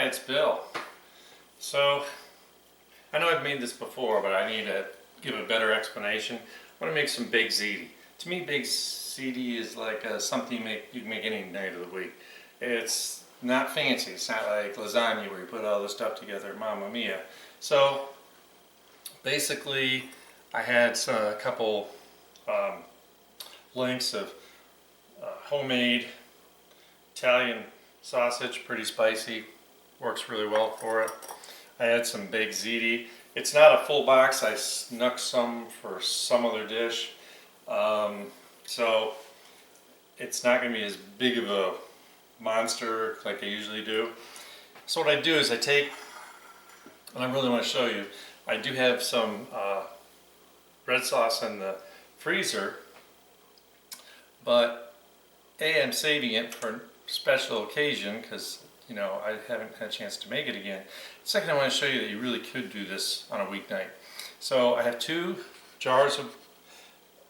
Hi, it's Bill. So, I know I've made this before, but I need to give a better explanation. I want to make some baked ziti. To me, baked ziti is like something you can make any night of the week. It's not fancy. It's not like lasagna where you put all this stuff together, mamma mia. So, basically, I had a couple lengths of homemade Italian sausage, pretty spicy, works really well for it. I had some baked ziti. It's not a full box, I snuck some for some other dish. So it's not going to be as big of a monster like I usually do. So what I do is I take, and I really want to show you, I do have some red sauce in the freezer, but I'm saving it for special occasion because I haven't had a chance to make it again. Second, I want to show you that you really could do this on a weeknight. So I have 2 jars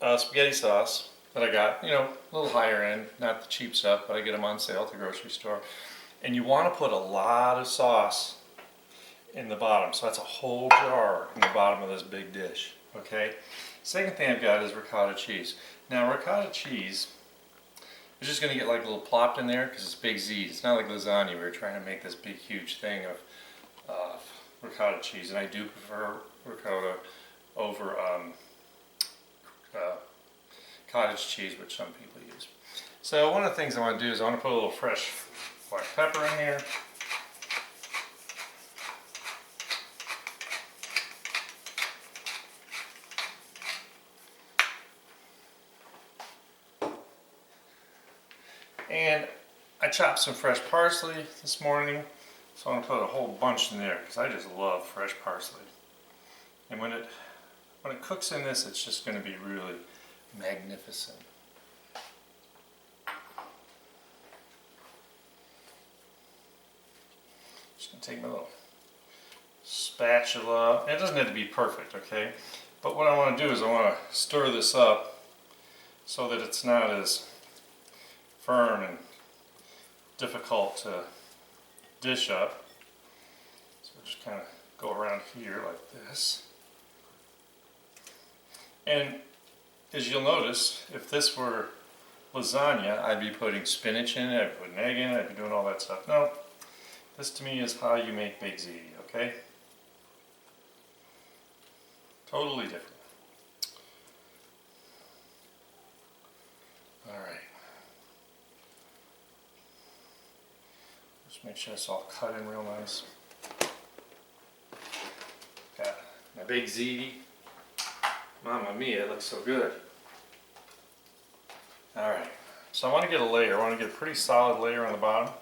of spaghetti sauce that I got, a little higher end, not the cheap stuff, but I get them on sale at the grocery store. And you want to put a lot of sauce in the bottom, so that's a whole jar in the bottom of this big dish. Okay. Second thing I've got is ricotta cheese. Now ricotta cheese, it's just going to get like a little plopped in there because it's baked ziti. It's not like lasagna where you're trying to make this big huge thing of ricotta cheese, and I do prefer ricotta over cottage cheese, which some people use. So one of the things I want to do is I want to put a little fresh black pepper in here. And I chopped some fresh parsley this morning, so I'm going to put a whole bunch in there because I just love fresh parsley. And when it cooks in this, it's just going to be really magnificent. Just going to take my little spatula. It doesn't have to be perfect, okay? But what I want to do is I want to stir this up so that it's not as firm and difficult to dish up. So just kind of go around here like this. And as you'll notice, if this were lasagna, I'd be putting spinach in it, I'd be putting egg in it, I'd be doing all that stuff. No, this to me is how you make baked ziti, okay? Totally different. Alright. Just make sure it's all cut in real nice. Got my baked ziti. Mamma mia, it looks so good. Alright, so I want to get a layer. I want to get a pretty solid layer on the bottom.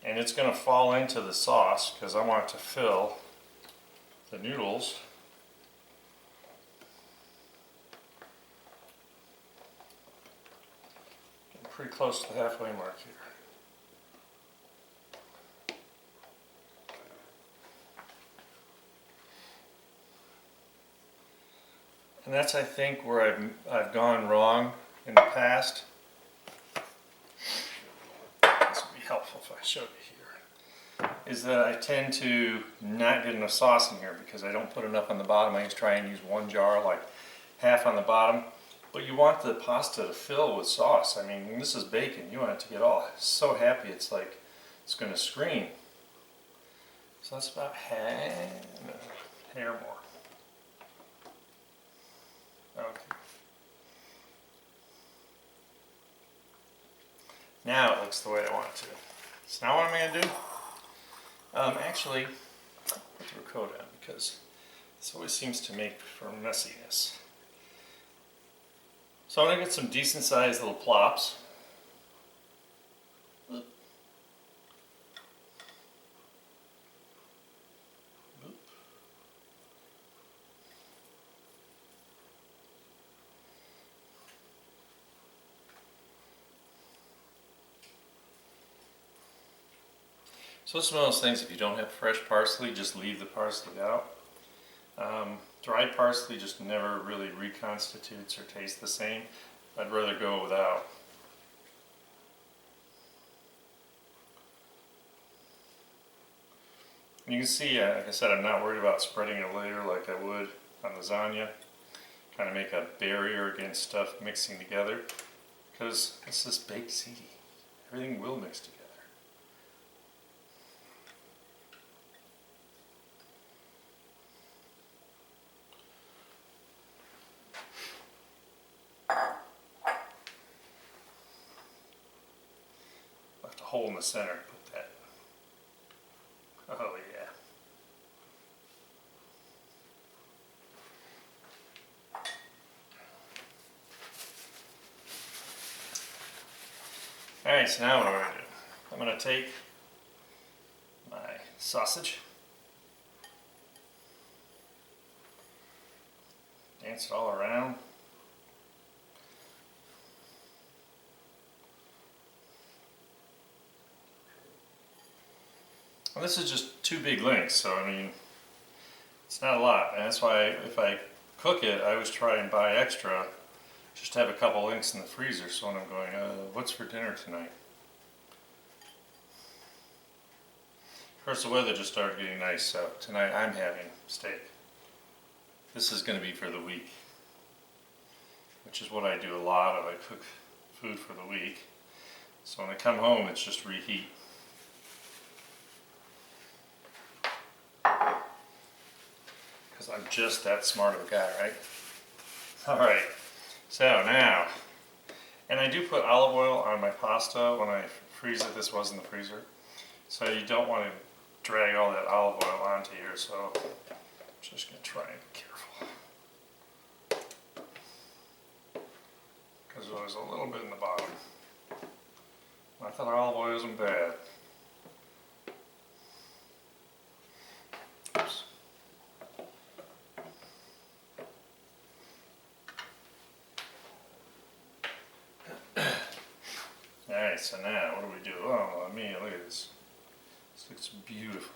And it's going to fall into the sauce because I want it to fill the noodles. Getting pretty close to the halfway mark here. And that's, I think, where I've gone wrong in the past. This would be helpful if I showed you here. Is that I tend to not get enough sauce in here because I don't put enough on the bottom. I just try and use one jar, like half on the bottom. But you want the pasta to fill with sauce. I mean, this is bacon. You want it to get all so happy it's like it's going to scream. So that's about a hair more. Okay. Now it looks the way I want it to. So now what am I going to do? Actually, put the ricotta on because this always seems to make for messiness. So I'm going to get some decent sized little plops. So this is one of those things, if you don't have fresh parsley, just leave the parsley out. Dried parsley just never really reconstitutes or tastes the same. I'd rather go without. And you can see, like I said, I'm not worried about spreading it later like I would on lasagna. Kind of make a barrier against stuff mixing together. Because this is baked ziti. Everything will mix together. Left a hole in the center to put that. Oh yeah. Alright, so now what am I going to do? I'm going to take my sausage, dance it all around. Well, this is just 2 big links, so I mean, it's not a lot, and that's why if I cook it, I always try and buy extra, just to have a couple links in the freezer, so when I'm going, what's for dinner tonight? Of course, the weather just started getting nice, so tonight I'm having steak. This is going to be for the week, which is what I do a lot of. I cook food for the week, so when I come home, it's just reheat. Because I'm just that smart of a guy, right? Alright, so now, and I do put olive oil on my pasta when I freeze it. This was in the freezer. So you don't want to drag all that olive oil onto here, so I'm just going to try and be careful. Because there's a little bit in the bottom. I thought olive oil wasn't bad. Oops. Alright, so now what do we do? Oh, I mean, look at this. This looks beautiful.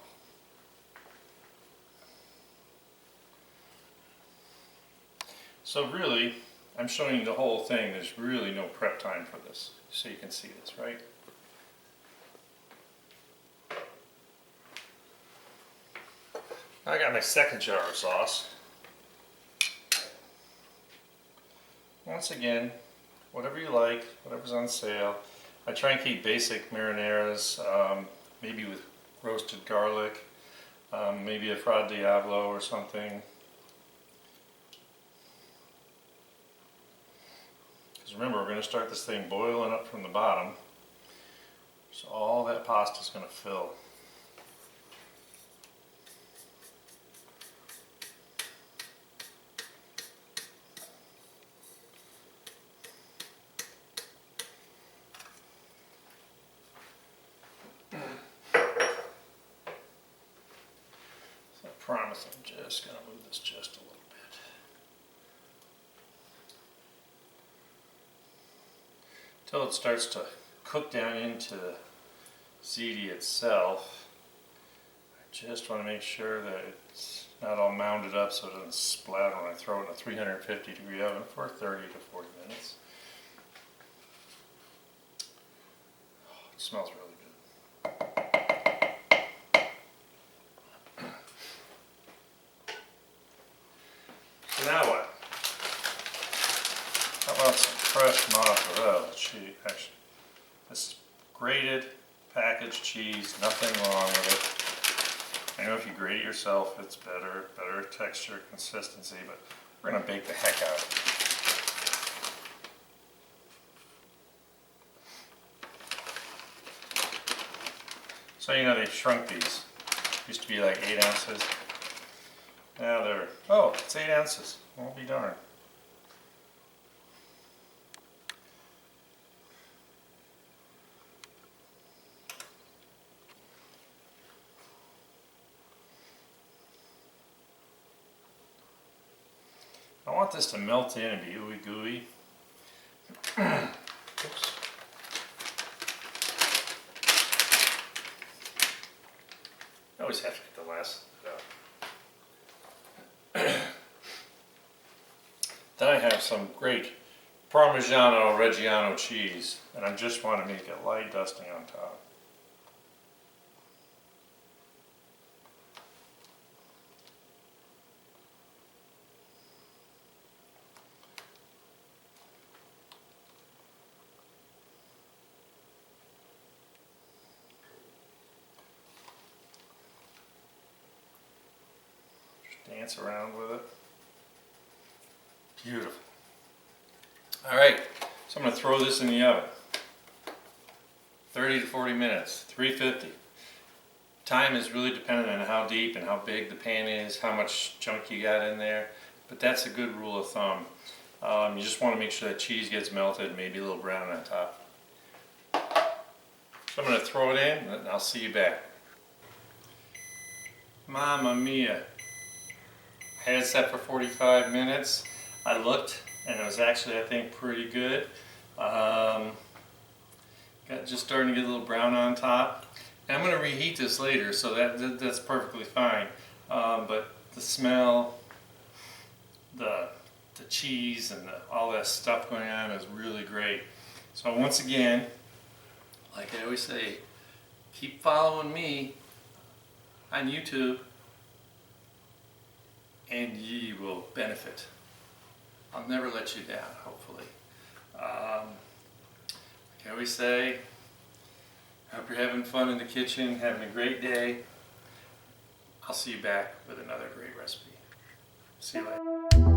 So really, I'm showing you the whole thing. There's really no prep time for this. So you can see this, right? I got my second jar of sauce. Once again, whatever you like, whatever's on sale. I try and keep basic marinaras, maybe with roasted garlic, maybe a Fra Diavolo or something. Because remember, we're going to start this thing boiling up from the bottom, so all that pasta is going to fill. I promise I'm just going to move this just a little bit. Until it starts to cook down into the ziti itself. I just want to make sure that it's not all mounded up so it doesn't splatter when I throw it in a 350-degree oven for 30 to 40 minutes. Oh, it smells really good. So now what? How about some fresh mozzarella cheese? Actually, this is grated packaged cheese, nothing wrong with it. I know if you grate it yourself, it's better texture, consistency, but we're going to bake the heck out of it. So you know they shrunk these. Used to be like 8 ounces. Now they're, oh, it's 8 ounces. Won't be darned. I want this to melt in and be ooey gooey. Oops. I always have to get the last bit out. Then I have some great Parmigiano Reggiano cheese, and I just want to make a light dusting on top. dance around with it. Beautiful. All right, so I'm going to throw this in the oven. 30 to 40 minutes, 350. Time is really dependent on how deep and how big the pan is, how much junk you got in there, but that's a good rule of thumb. You just want to make sure that cheese gets melted, maybe a little brown on top. So I'm going to throw it in and I'll see you back. Mamma mia. I had it set for 45 minutes. I looked and it was actually, I think, pretty good. Got just starting to get a little brown on top. And I'm going to reheat this later, so that's perfectly fine. But the smell, the cheese, and all that stuff going on is really great. So once again, like I always say, keep following me on YouTube and ye will benefit. I'll never let you down, hopefully. Like I always say, I hope you're having fun in the kitchen, having a great day. I'll see you back with another great recipe. See you later.